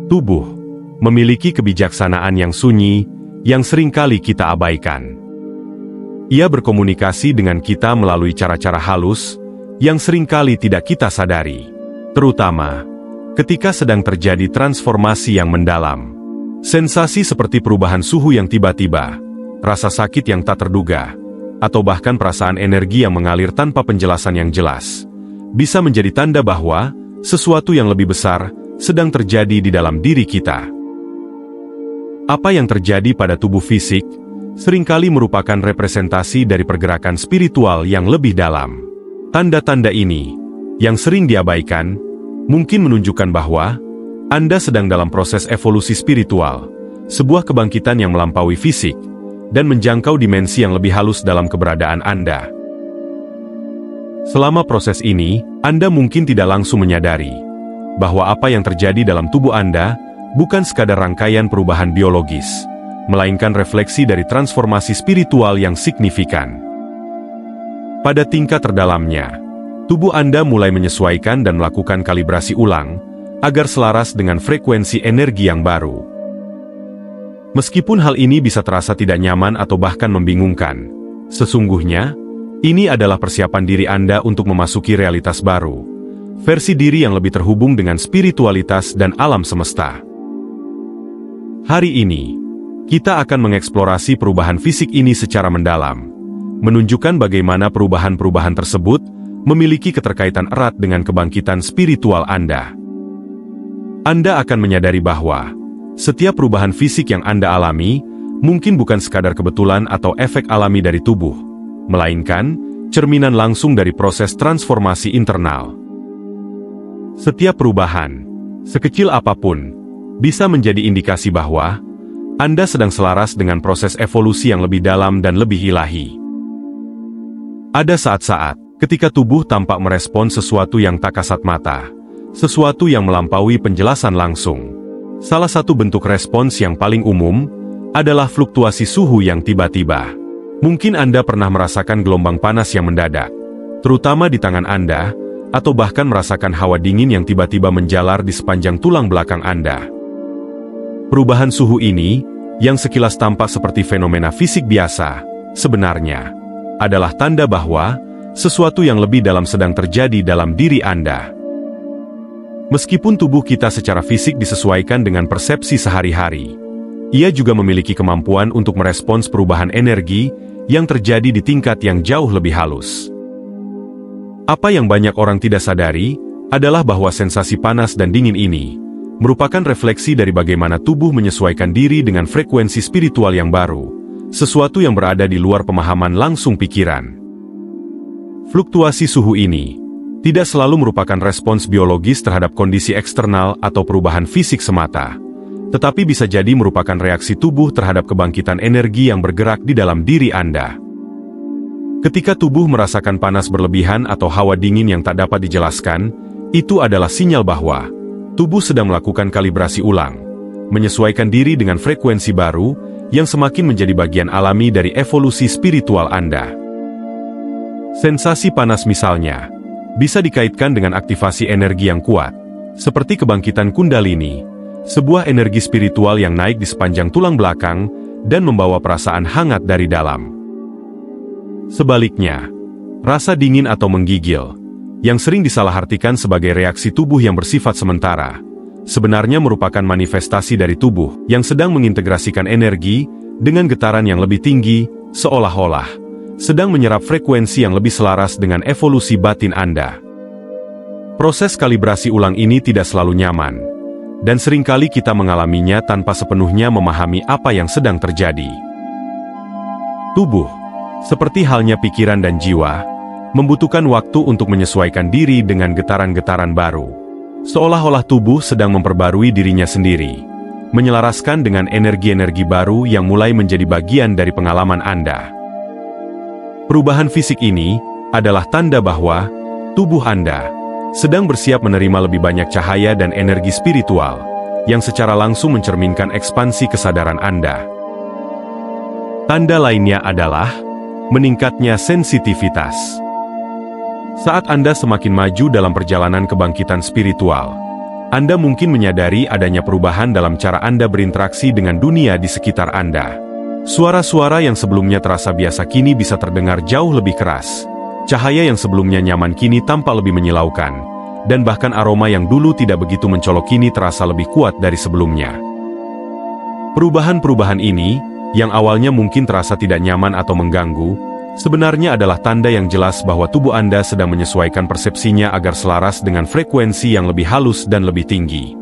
Tubuh memiliki kebijaksanaan yang sunyi, yang seringkali kita abaikan. Ia berkomunikasi dengan kita melalui cara-cara halus, yang seringkali tidak kita sadari. Terutama, ketika sedang terjadi transformasi yang mendalam. Sensasi seperti perubahan suhu yang tiba-tiba, rasa sakit yang tak terduga, atau bahkan perasaan energi yang mengalir tanpa penjelasan yang jelas, bisa menjadi tanda bahwa sesuatu yang lebih besar sedang terjadi di dalam diri kita. Apa yang terjadi pada tubuh fisik seringkali merupakan representasi dari pergerakan spiritual yang lebih dalam. Tanda-tanda ini, yang sering diabaikan, mungkin menunjukkan bahwa Anda sedang dalam proses evolusi spiritual, sebuah kebangkitan yang melampaui fisik, dan menjangkau dimensi yang lebih halus dalam keberadaan Anda. Selama proses ini, Anda mungkin tidak langsung menyadari bahwa apa yang terjadi dalam tubuh Anda bukan sekadar rangkaian perubahan biologis, melainkan refleksi dari transformasi spiritual yang signifikan. Pada tingkat terdalamnya, tubuh Anda mulai menyesuaikan dan melakukan kalibrasi ulang, agar selaras dengan frekuensi energi yang baru. Meskipun hal ini bisa terasa tidak nyaman atau bahkan membingungkan, sesungguhnya, ini adalah persiapan diri Anda untuk memasuki realitas baru, versi diri yang lebih terhubung dengan spiritualitas dan alam semesta. Hari ini, kita akan mengeksplorasi perubahan fisik ini secara mendalam, menunjukkan bagaimana perubahan-perubahan tersebut memiliki keterkaitan erat dengan kebangkitan spiritual Anda. Anda akan menyadari bahwa setiap perubahan fisik yang Anda alami mungkin bukan sekadar kebetulan atau efek alami dari tubuh, melainkan cerminan langsung dari proses transformasi internal. Setiap perubahan, sekecil apapun, bisa menjadi indikasi bahwa Anda sedang selaras dengan proses evolusi yang lebih dalam dan lebih ilahi. Ada saat-saat ketika tubuh tampak merespons sesuatu yang tak kasat mata, sesuatu yang melampaui penjelasan langsung. Salah satu bentuk respons yang paling umum adalah fluktuasi suhu yang tiba-tiba. Mungkin Anda pernah merasakan gelombang panas yang mendadak, terutama di tangan Anda, atau bahkan merasakan hawa dingin yang tiba-tiba menjalar di sepanjang tulang belakang Anda. Perubahan suhu ini, yang sekilas tampak seperti fenomena fisik biasa, sebenarnya adalah tanda bahwa sesuatu yang lebih dalam sedang terjadi dalam diri Anda. Meskipun tubuh kita secara fisik disesuaikan dengan persepsi sehari-hari, ia juga memiliki kemampuan untuk merespons perubahan energi yang terjadi di tingkat yang jauh lebih halus. Apa yang banyak orang tidak sadari adalah bahwa sensasi panas dan dingin ini merupakan refleksi dari bagaimana tubuh menyesuaikan diri dengan frekuensi spiritual yang baru, sesuatu yang berada di luar pemahaman langsung pikiran. Fluktuasi suhu ini tidak selalu merupakan respons biologis terhadap kondisi eksternal atau perubahan fisik semata, tetapi bisa jadi merupakan reaksi tubuh terhadap kebangkitan energi yang bergerak di dalam diri Anda. Ketika tubuh merasakan panas berlebihan atau hawa dingin yang tak dapat dijelaskan, itu adalah sinyal bahwa tubuh sedang melakukan kalibrasi ulang, menyesuaikan diri dengan frekuensi baru yang semakin menjadi bagian alami dari evolusi spiritual Anda. Sensasi panas misalnya bisa dikaitkan dengan aktivasi energi yang kuat, seperti kebangkitan Kundalini, sebuah energi spiritual yang naik di sepanjang tulang belakang dan membawa perasaan hangat dari dalam. Sebaliknya, rasa dingin atau menggigil, yang sering disalahartikan sebagai reaksi tubuh yang bersifat sementara, sebenarnya merupakan manifestasi dari tubuh yang sedang mengintegrasikan energi dengan getaran yang lebih tinggi, seolah-olah sedang menyerap frekuensi yang lebih selaras dengan evolusi batin Anda. Proses kalibrasi ulang ini tidak selalu nyaman, dan seringkali kita mengalaminya tanpa sepenuhnya memahami apa yang sedang terjadi. Tubuh, seperti halnya pikiran dan jiwa, membutuhkan waktu untuk menyesuaikan diri dengan getaran-getaran baru. Seolah-olah tubuh sedang memperbarui dirinya sendiri, menyelaraskan dengan energi-energi baru yang mulai menjadi bagian dari pengalaman Anda. Perubahan fisik ini adalah tanda bahwa tubuh Anda sedang bersiap menerima lebih banyak cahaya dan energi spiritual yang secara langsung mencerminkan ekspansi kesadaran Anda. Tanda lainnya adalah meningkatnya sensitivitas. Saat Anda semakin maju dalam perjalanan kebangkitan spiritual, Anda mungkin menyadari adanya perubahan dalam cara Anda berinteraksi dengan dunia di sekitar Anda. Suara-suara yang sebelumnya terasa biasa kini bisa terdengar jauh lebih keras. Cahaya yang sebelumnya nyaman kini tampak lebih menyilaukan. Dan bahkan aroma yang dulu tidak begitu mencolok kini terasa lebih kuat dari sebelumnya. Perubahan-perubahan ini, yang awalnya mungkin terasa tidak nyaman atau mengganggu, sebenarnya adalah tanda yang jelas bahwa tubuh Anda sedang menyesuaikan persepsinya agar selaras dengan frekuensi yang lebih halus dan lebih tinggi.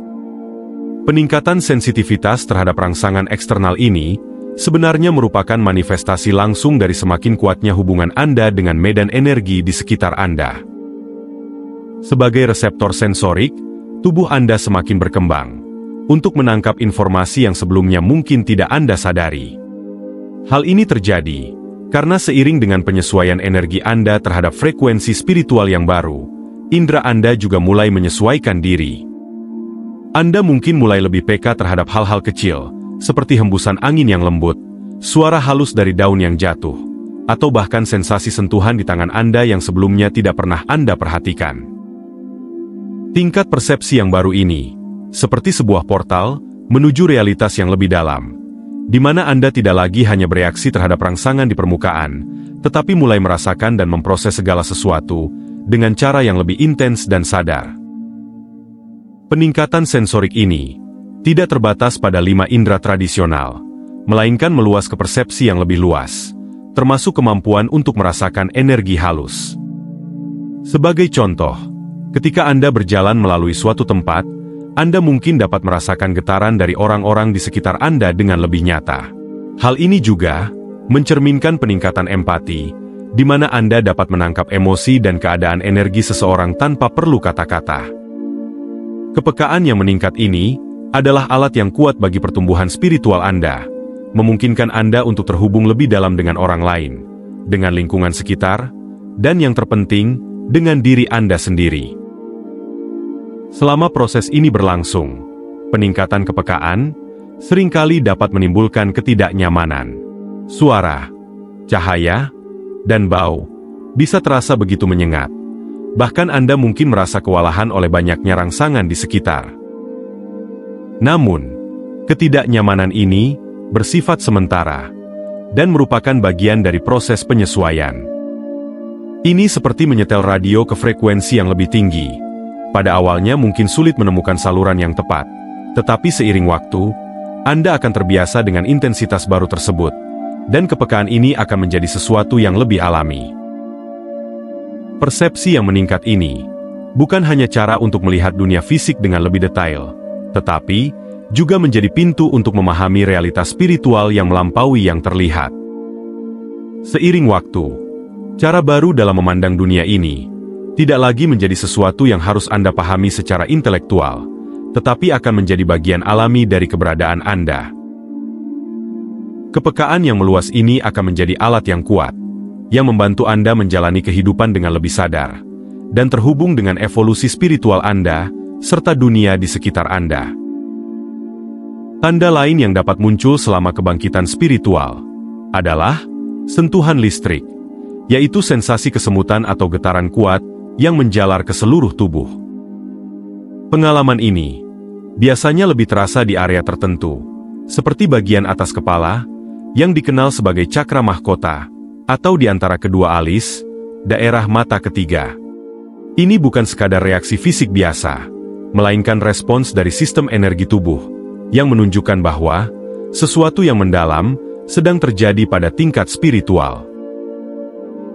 Peningkatan sensitivitas terhadap rangsangan eksternal ini sebenarnya merupakan manifestasi langsung dari semakin kuatnya hubungan Anda dengan medan energi di sekitar Anda. Sebagai reseptor sensorik, tubuh Anda semakin berkembang untuk menangkap informasi yang sebelumnya mungkin tidak Anda sadari. Hal ini terjadi karena seiring dengan penyesuaian energi Anda terhadap frekuensi spiritual yang baru, indera Anda juga mulai menyesuaikan diri. Anda mungkin mulai lebih peka terhadap hal-hal kecil, seperti hembusan angin yang lembut, suara halus dari daun yang jatuh, atau bahkan sensasi sentuhan di tangan Anda yang sebelumnya tidak pernah Anda perhatikan. Tingkat persepsi yang baru ini, seperti sebuah portal, menuju realitas yang lebih dalam, di mana Anda tidak lagi hanya bereaksi terhadap rangsangan di permukaan, tetapi mulai merasakan dan memproses segala sesuatu, dengan cara yang lebih intens dan sadar. Peningkatan sensorik ini, tidak terbatas pada 5 indera tradisional, melainkan meluas ke persepsi yang lebih luas, termasuk kemampuan untuk merasakan energi halus. Sebagai contoh, ketika Anda berjalan melalui suatu tempat, Anda mungkin dapat merasakan getaran dari orang-orang di sekitar Anda dengan lebih nyata. Hal ini juga mencerminkan peningkatan empati, di mana Anda dapat menangkap emosi dan keadaan energi seseorang tanpa perlu kata-kata. Kepekaan yang meningkat ini adalah alat yang kuat bagi pertumbuhan spiritual Anda, memungkinkan Anda untuk terhubung lebih dalam dengan orang lain, dengan lingkungan sekitar, dan yang terpenting, dengan diri Anda sendiri. Selama proses ini berlangsung, peningkatan kepekaan seringkali dapat menimbulkan ketidaknyamanan. Suara, cahaya, dan bau bisa terasa begitu menyengat. Bahkan Anda mungkin merasa kewalahan oleh banyaknya rangsangan di sekitar. Namun, ketidaknyamanan ini bersifat sementara dan merupakan bagian dari proses penyesuaian. Ini seperti menyetel radio ke frekuensi yang lebih tinggi. Pada awalnya mungkin sulit menemukan saluran yang tepat, tetapi seiring waktu, Anda akan terbiasa dengan intensitas baru tersebut, dan kepekaan ini akan menjadi sesuatu yang lebih alami. Persepsi yang meningkat ini bukan hanya cara untuk melihat dunia fisik dengan lebih detail, tetapi juga menjadi pintu untuk memahami realitas spiritual yang melampaui yang terlihat. Seiring waktu, cara baru dalam memandang dunia ini tidak lagi menjadi sesuatu yang harus Anda pahami secara intelektual, tetapi akan menjadi bagian alami dari keberadaan Anda. Kepekaan yang meluas ini akan menjadi alat yang kuat, yang membantu Anda menjalani kehidupan dengan lebih sadar, dan terhubung dengan evolusi spiritual Anda, serta dunia di sekitar Anda. Tanda lain yang dapat muncul selama kebangkitan spiritual adalah sentuhan listrik, yaitu sensasi kesemutan atau getaran kuat yang menjalar ke seluruh tubuh. Pengalaman ini biasanya lebih terasa di area tertentu, seperti bagian atas kepala, yang dikenal sebagai cakra mahkota, atau di antara kedua alis, daerah mata ketiga. Ini bukan sekadar reaksi fisik biasa, melainkan respons dari sistem energi tubuh, yang menunjukkan bahwa sesuatu yang mendalam sedang terjadi pada tingkat spiritual.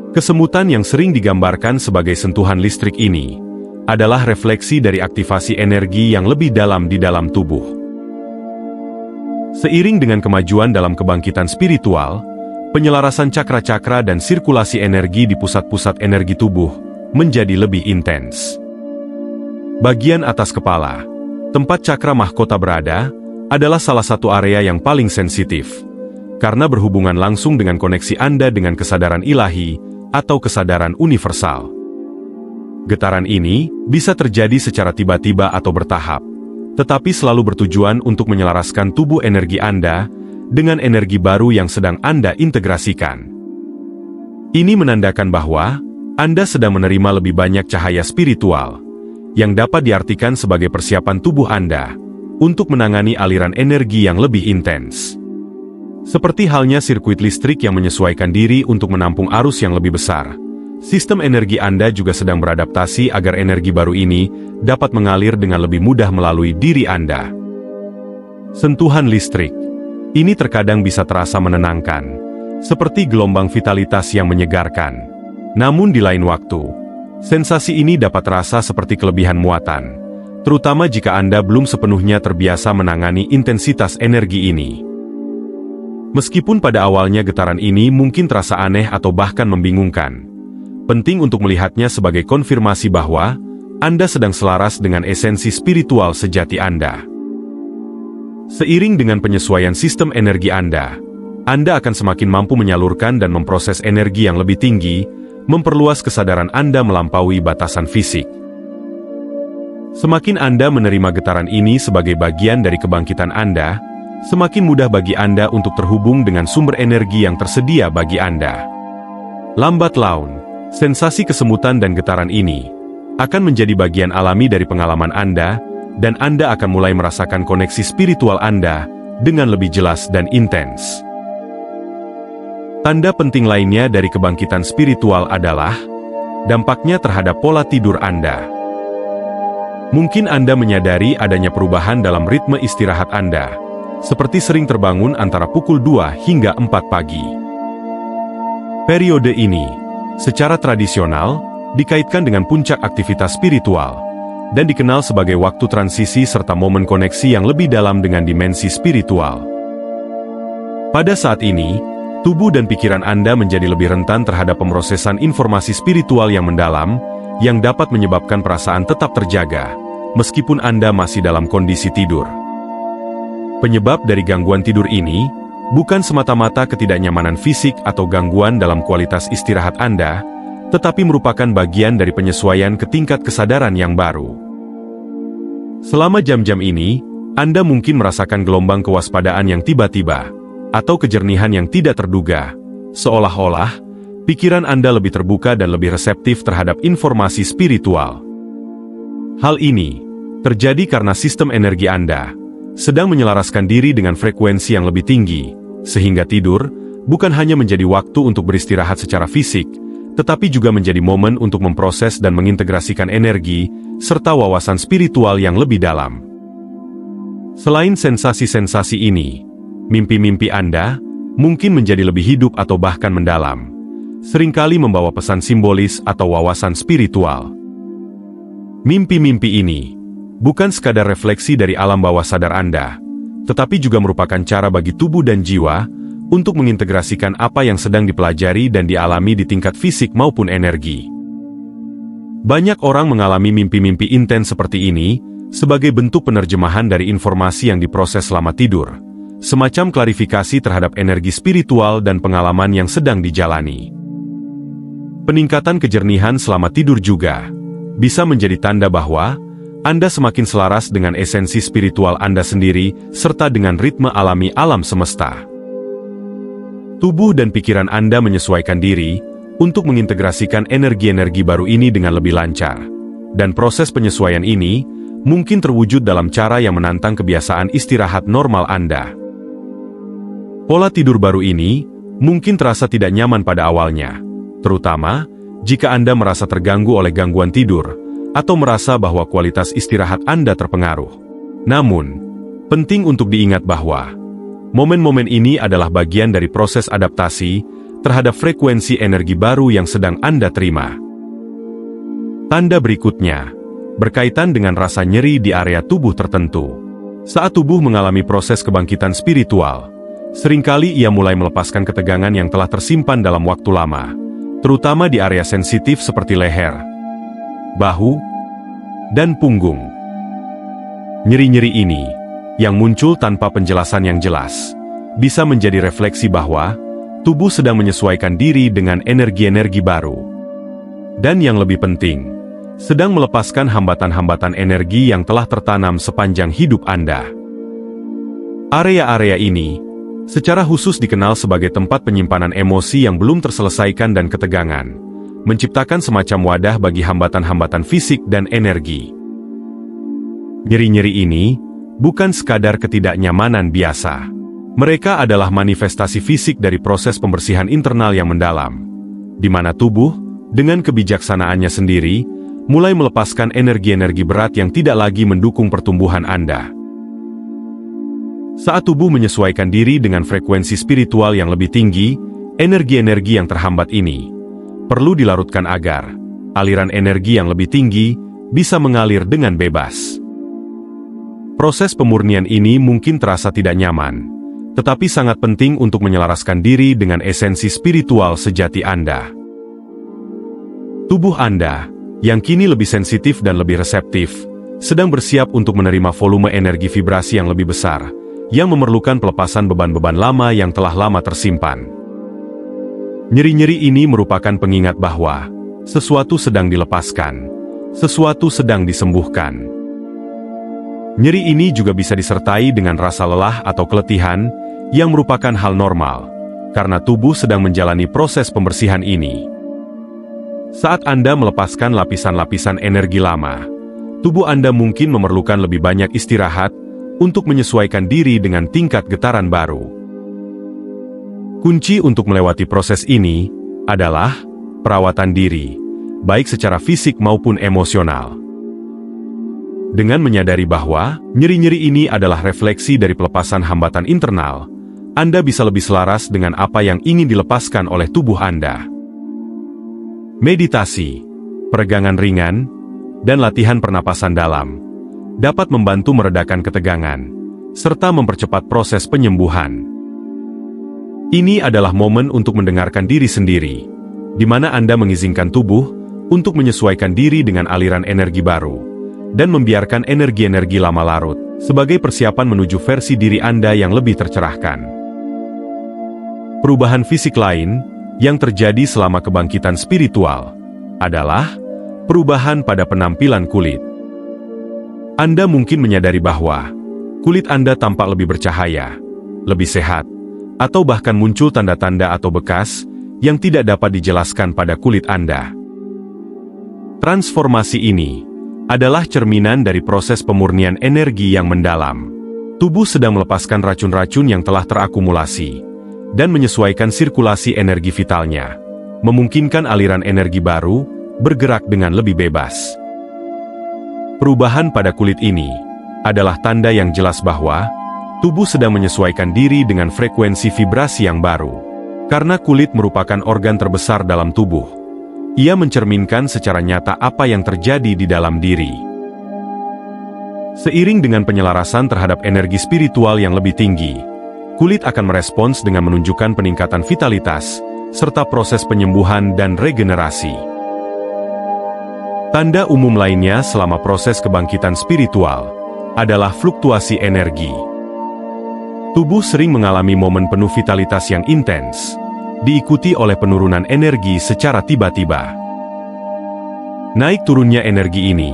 Kesemutan yang sering digambarkan sebagai sentuhan listrik ini adalah refleksi dari aktivasi energi yang lebih dalam di dalam tubuh. Seiring dengan kemajuan dalam kebangkitan spiritual, penyelarasan cakra-cakra dan sirkulasi energi di pusat-pusat energi tubuh menjadi lebih intens. Bagian atas kepala, tempat cakra mahkota berada, adalah salah satu area yang paling sensitif, karena berhubungan langsung dengan koneksi Anda dengan kesadaran ilahi atau kesadaran universal. Getaran ini bisa terjadi secara tiba-tiba atau bertahap, tetapi selalu bertujuan untuk menyelaraskan tubuh energi Anda dengan energi baru yang sedang Anda integrasikan. Ini menandakan bahwa Anda sedang menerima lebih banyak cahaya spiritual, yang dapat diartikan sebagai persiapan tubuh Anda untuk menangani aliran energi yang lebih intens. Seperti halnya sirkuit listrik yang menyesuaikan diri untuk menampung arus yang lebih besar, sistem energi Anda juga sedang beradaptasi agar energi baru ini dapat mengalir dengan lebih mudah melalui diri Anda. Sentuhan listrik ini terkadang bisa terasa menenangkan, seperti gelombang vitalitas yang menyegarkan. Namun di lain waktu, sensasi ini dapat terasa seperti kelebihan muatan, terutama jika Anda belum sepenuhnya terbiasa menangani intensitas energi ini. Meskipun pada awalnya getaran ini mungkin terasa aneh atau bahkan membingungkan, penting untuk melihatnya sebagai konfirmasi bahwa Anda sedang selaras dengan esensi spiritual sejati Anda. Seiring dengan penyesuaian sistem energi Anda akan semakin mampu menyalurkan dan memproses energi yang lebih tinggi, memperluas kesadaran Anda melampaui batasan fisik. Semakin Anda menerima getaran ini sebagai bagian dari kebangkitan Anda, semakin mudah bagi Anda untuk terhubung dengan sumber energi yang tersedia bagi Anda. Lambat laun, sensasi kesemutan dan getaran ini akan menjadi bagian alami dari pengalaman Anda, dan Anda akan mulai merasakan koneksi spiritual Anda dengan lebih jelas dan intens. Tanda penting lainnya dari kebangkitan spiritual adalah dampaknya terhadap pola tidur Anda. Mungkin Anda menyadari adanya perubahan dalam ritme istirahat Anda, seperti sering terbangun antara pukul 2 hingga 4 pagi. Periode ini, secara tradisional, dikaitkan dengan puncak aktivitas spiritual, dan dikenal sebagai waktu transisi serta momen koneksi yang lebih dalam dengan dimensi spiritual. Pada saat ini, tubuh dan pikiran Anda menjadi lebih rentan terhadap pemrosesan informasi spiritual yang mendalam, yang dapat menyebabkan perasaan tetap terjaga, meskipun Anda masih dalam kondisi tidur. Penyebab dari gangguan tidur ini bukan semata-mata ketidaknyamanan fisik atau gangguan dalam kualitas istirahat Anda, tetapi merupakan bagian dari penyesuaian ke tingkat kesadaran yang baru. Selama jam-jam ini, Anda mungkin merasakan gelombang kewaspadaan yang tiba-tiba, atau kejernihan yang tidak terduga, seolah-olah pikiran Anda lebih terbuka dan lebih reseptif terhadap informasi spiritual. Hal ini terjadi karena sistem energi Anda sedang menyelaraskan diri dengan frekuensi yang lebih tinggi, sehingga tidur bukan hanya menjadi waktu untuk beristirahat secara fisik, tetapi juga menjadi momen untuk memproses dan mengintegrasikan energi, serta wawasan spiritual yang lebih dalam. Selain sensasi-sensasi ini, mimpi-mimpi Anda mungkin menjadi lebih hidup atau bahkan mendalam, seringkali membawa pesan simbolis atau wawasan spiritual. Mimpi-mimpi ini bukan sekadar refleksi dari alam bawah sadar Anda, tetapi juga merupakan cara bagi tubuh dan jiwa untuk mengintegrasikan apa yang sedang dipelajari dan dialami di tingkat fisik maupun energi. Banyak orang mengalami mimpi-mimpi intens seperti ini sebagai bentuk penerjemahan dari informasi yang diproses selama tidur, semacam klarifikasi terhadap energi spiritual dan pengalaman yang sedang dijalani. Peningkatan kejernihan selama tidur juga bisa menjadi tanda bahwa Anda semakin selaras dengan esensi spiritual Anda sendiri, serta dengan ritme alami alam semesta. Tubuh dan pikiran Anda menyesuaikan diri untuk mengintegrasikan energi-energi baru ini dengan lebih lancar, dan proses penyesuaian ini mungkin terwujud dalam cara yang menantang kebiasaan istirahat normal Anda. Pola tidur baru ini mungkin terasa tidak nyaman pada awalnya, terutama jika Anda merasa terganggu oleh gangguan tidur, atau merasa bahwa kualitas istirahat Anda terpengaruh. Namun, penting untuk diingat bahwa momen-momen ini adalah bagian dari proses adaptasi terhadap frekuensi energi baru yang sedang Anda terima. Tanda berikutnya berkaitan dengan rasa nyeri di area tubuh tertentu. Saat tubuh mengalami proses kebangkitan spiritual, seringkali ia mulai melepaskan ketegangan yang telah tersimpan dalam waktu lama, terutama di area sensitif seperti leher, bahu, dan punggung. Nyeri-nyeri ini, yang muncul tanpa penjelasan yang jelas, bisa menjadi refleksi bahwa tubuh sedang menyesuaikan diri dengan energi-energi baru. Dan yang lebih penting, sedang melepaskan hambatan-hambatan energi yang telah tertanam sepanjang hidup Anda. Area-area ini, secara khusus dikenal sebagai tempat penyimpanan emosi yang belum terselesaikan dan ketegangan, menciptakan semacam wadah bagi hambatan-hambatan fisik dan energi. Nyeri-nyeri ini bukan sekadar ketidaknyamanan biasa. Mereka adalah manifestasi fisik dari proses pembersihan internal yang mendalam, di mana tubuh, dengan kebijaksanaannya sendiri, mulai melepaskan energi-energi berat yang tidak lagi mendukung pertumbuhan Anda. Saat tubuh menyesuaikan diri dengan frekuensi spiritual yang lebih tinggi, energi-energi yang terhambat ini perlu dilarutkan agar aliran energi yang lebih tinggi bisa mengalir dengan bebas. Proses pemurnian ini mungkin terasa tidak nyaman, tetapi sangat penting untuk menyelaraskan diri dengan esensi spiritual sejati Anda. Tubuh Anda, yang kini lebih sensitif dan lebih reseptif, sedang bersiap untuk menerima volume energi vibrasi yang lebih besar, yang memerlukan pelepasan beban-beban lama yang telah lama tersimpan. Nyeri-nyeri ini merupakan pengingat bahwa sesuatu sedang dilepaskan, sesuatu sedang disembuhkan. Nyeri ini juga bisa disertai dengan rasa lelah atau keletihan, yang merupakan hal normal, karena tubuh sedang menjalani proses pembersihan ini. Saat Anda melepaskan lapisan-lapisan energi lama, tubuh Anda mungkin memerlukan lebih banyak istirahat untuk menyesuaikan diri dengan tingkat getaran baru. Kunci untuk melewati proses ini adalah perawatan diri, baik secara fisik maupun emosional. Dengan menyadari bahwa nyeri-nyeri ini adalah refleksi dari pelepasan hambatan internal, Anda bisa lebih selaras dengan apa yang ingin dilepaskan oleh tubuh Anda. Meditasi, peregangan ringan, dan latihan pernapasan dalam dapat membantu meredakan ketegangan, serta mempercepat proses penyembuhan. Ini adalah momen untuk mendengarkan diri sendiri, di mana Anda mengizinkan tubuh untuk menyesuaikan diri dengan aliran energi baru, dan membiarkan energi-energi lama larut, sebagai persiapan menuju versi diri Anda yang lebih tercerahkan. Perubahan fisik lain yang terjadi selama kebangkitan spiritual adalah perubahan pada penampilan kulit. Anda mungkin menyadari bahwa kulit Anda tampak lebih bercahaya, lebih sehat, atau bahkan muncul tanda-tanda atau bekas yang tidak dapat dijelaskan pada kulit Anda. Transformasi ini adalah cerminan dari proses pemurnian energi yang mendalam. Tubuh sedang melepaskan racun-racun yang telah terakumulasi dan menyesuaikan sirkulasi energi vitalnya, memungkinkan aliran energi baru bergerak dengan lebih bebas. Perubahan pada kulit ini adalah tanda yang jelas bahwa tubuh sedang menyesuaikan diri dengan frekuensi vibrasi yang baru. Karena kulit merupakan organ terbesar dalam tubuh, ia mencerminkan secara nyata apa yang terjadi di dalam diri. Seiring dengan penyelarasan terhadap energi spiritual yang lebih tinggi, kulit akan merespons dengan menunjukkan peningkatan vitalitas, serta proses penyembuhan dan regenerasi. Tanda umum lainnya selama proses kebangkitan spiritual adalah fluktuasi energi. Tubuh sering mengalami momen penuh vitalitas yang intens, diikuti oleh penurunan energi secara tiba-tiba. Naik turunnya energi ini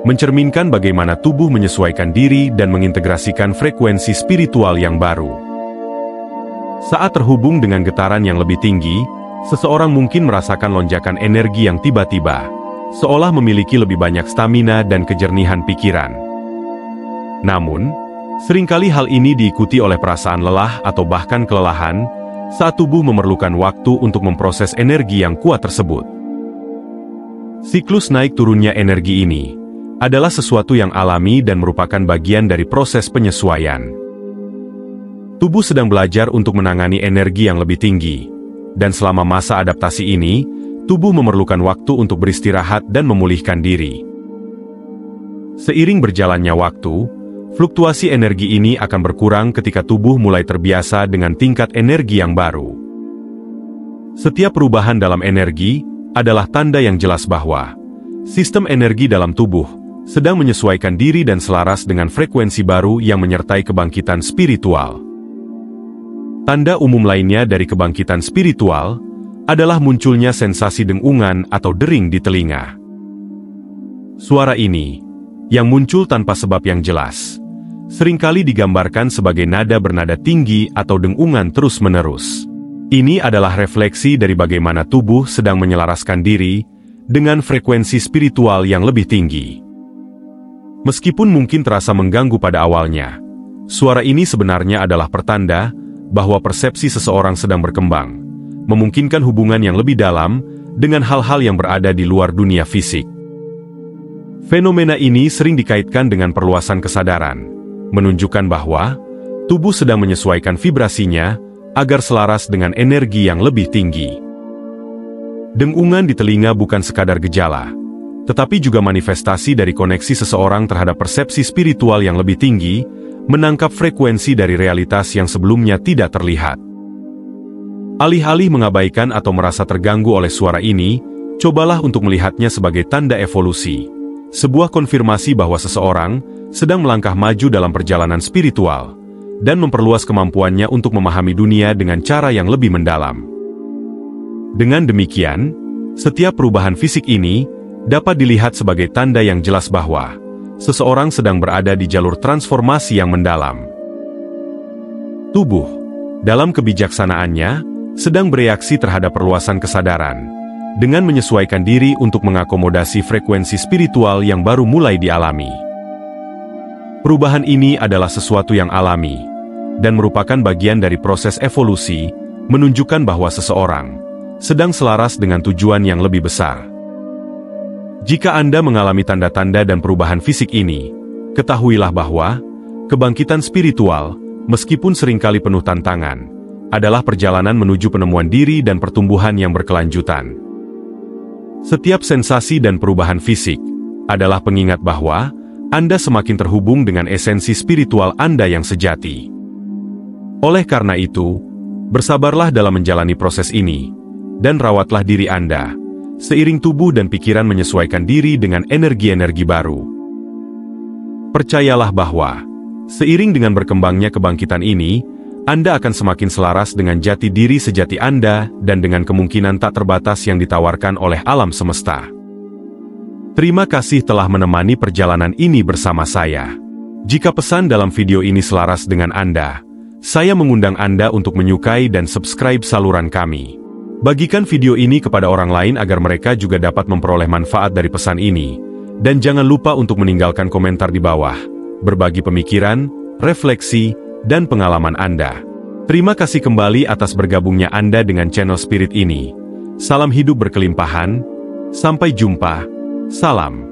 mencerminkan bagaimana tubuh menyesuaikan diri dan mengintegrasikan frekuensi spiritual yang baru. Saat terhubung dengan getaran yang lebih tinggi, seseorang mungkin merasakan lonjakan energi yang tiba-tiba, seolah memiliki lebih banyak stamina dan kejernihan pikiran. Namun, seringkali hal ini diikuti oleh perasaan lelah atau bahkan kelelahan saat tubuh memerlukan waktu untuk memproses energi yang kuat tersebut. Siklus naik turunnya energi ini adalah sesuatu yang alami dan merupakan bagian dari proses penyesuaian. Tubuh sedang belajar untuk menangani energi yang lebih tinggi, dan selama masa adaptasi ini, tubuh memerlukan waktu untuk beristirahat dan memulihkan diri. Seiring berjalannya waktu, fluktuasi energi ini akan berkurang ketika tubuh mulai terbiasa dengan tingkat energi yang baru. Setiap perubahan dalam energi adalah tanda yang jelas bahwa sistem energi dalam tubuh sedang menyesuaikan diri dan selaras dengan frekuensi baru yang menyertai kebangkitan spiritual. Tanda umum lainnya dari kebangkitan spiritual adalah munculnya sensasi dengungan atau dering di telinga. Suara ini, yang muncul tanpa sebab yang jelas, seringkali digambarkan sebagai nada bernada tinggi atau dengungan terus-menerus. Ini adalah refleksi dari bagaimana tubuh sedang menyelaraskan diri dengan frekuensi spiritual yang lebih tinggi. Meskipun mungkin terasa mengganggu pada awalnya, suara ini sebenarnya adalah pertanda bahwa persepsi seseorang sedang berkembang, memungkinkan hubungan yang lebih dalam dengan hal-hal yang berada di luar dunia fisik. Fenomena ini sering dikaitkan dengan perluasan kesadaran, menunjukkan bahwa tubuh sedang menyesuaikan vibrasinya agar selaras dengan energi yang lebih tinggi. Dengungan di telinga bukan sekadar gejala, tetapi juga manifestasi dari koneksi seseorang terhadap persepsi spiritual yang lebih tinggi, menangkap frekuensi dari realitas yang sebelumnya tidak terlihat. Alih-alih mengabaikan atau merasa terganggu oleh suara ini, cobalah untuk melihatnya sebagai tanda evolusi, sebuah konfirmasi bahwa seseorang sedang melangkah maju dalam perjalanan spiritual, dan memperluas kemampuannya untuk memahami dunia dengan cara yang lebih mendalam. Dengan demikian, setiap perubahan fisik ini dapat dilihat sebagai tanda yang jelas bahwa seseorang sedang berada di jalur transformasi yang mendalam. Tubuh, dalam kebijaksanaannya, sedang bereaksi terhadap perluasan kesadaran, dengan menyesuaikan diri untuk mengakomodasi frekuensi spiritual yang baru mulai dialami. Perubahan ini adalah sesuatu yang alami, dan merupakan bagian dari proses evolusi, menunjukkan bahwa seseorang sedang selaras dengan tujuan yang lebih besar. Jika Anda mengalami tanda-tanda dan perubahan fisik ini, ketahuilah bahwa kebangkitan spiritual, meskipun seringkali penuh tantangan, adalah perjalanan menuju penemuan diri dan pertumbuhan yang berkelanjutan. Setiap sensasi dan perubahan fisik adalah pengingat bahwa Anda semakin terhubung dengan esensi spiritual Anda yang sejati. Oleh karena itu, bersabarlah dalam menjalani proses ini, dan rawatlah diri Anda, seiring tubuh dan pikiran menyesuaikan diri dengan energi-energi baru. Percayalah bahwa, seiring dengan berkembangnya kebangkitan ini, Anda akan semakin selaras dengan jati diri sejati Anda dan dengan kemungkinan tak terbatas yang ditawarkan oleh alam semesta. Terima kasih telah menemani perjalanan ini bersama saya. Jika pesan dalam video ini selaras dengan Anda, saya mengundang Anda untuk menyukai dan subscribe saluran kami. Bagikan video ini kepada orang lain agar mereka juga dapat memperoleh manfaat dari pesan ini. Dan jangan lupa untuk meninggalkan komentar di bawah, berbagi pemikiran, refleksi, dan pengalaman Anda. Terima kasih kembali atas bergabungnya Anda dengan channel Spirit ini. Salam hidup berkelimpahan, sampai jumpa, salam.